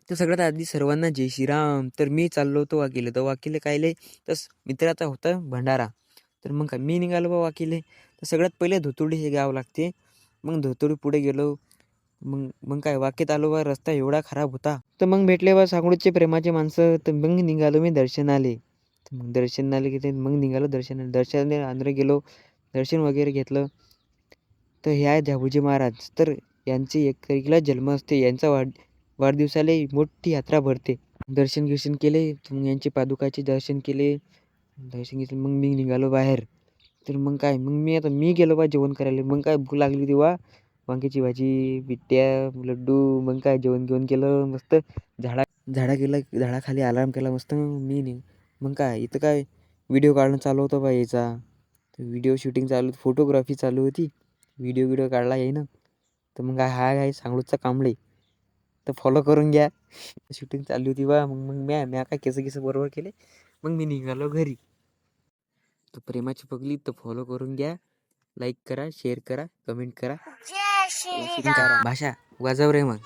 तर सगळ्यात आधी सर्वांना जय श्रीराम. तर मी चाललो होतो वाकीले. तर वाकीले कायले तस मित्राचा होता भंडारा. तर मग काय मी निघालो बा वाकीले. तर सगळ्यात पहिले धुतुर्डी हे गाव लागते. मग धुतुर्डी पुढे गेलो. मग मग काय वाकेत आलो बा. रस्ता एवढा खराब होता. तर मग भेटले बा सांगोळचे प्रेमाचे माणसं. तर मग निघालो मी दर्शनाले. तर मग दर्शनाले गेले. मग निघालो दर्शनाने आंध्र गेलो. दर्शन वगैरे घेतलं. तर हे आहे झाबूजी महाराज. तर यांची 1 तारखेला जन्म असते. यांचा वाढदिवसाला मोठी यात्रा भरते. दर्शन गिर्शन केले. मग यांचे पादुकाचे दर्शन केले. दर्शन घेतलं. मग मी निघालो बाहेर. तर मग काय मग मी गेलो बा जेवण करायला. मग काय भूक लागली तेव्हा वांग्याची भाजी, पिट्ट्या, लड्डू. मग काय जेवण घेऊन केलं मस्त. झाडाखाली आराम केला मस्त. मग काय इथं काय व्हिडिओ काढणं चालू होतं बा याचा. व्हिडिओ शूटिंग चालू, फोटोग्राफी चालू होती. व्हिडिओ काढला आहे ना. तर मग काय हा आहे सांगळूजचा कांबळे. तर फॉलो करून घ्या. शूटिंग चालली होती बा. मग म्या काय केस बरोबर केले. मग मी निघालो घरी. तर प्रेमाची पगली तर फॉलो करून घ्या. लाईक करा, शेअर करा, कमेंट करा. भाषा वाजव रे मग.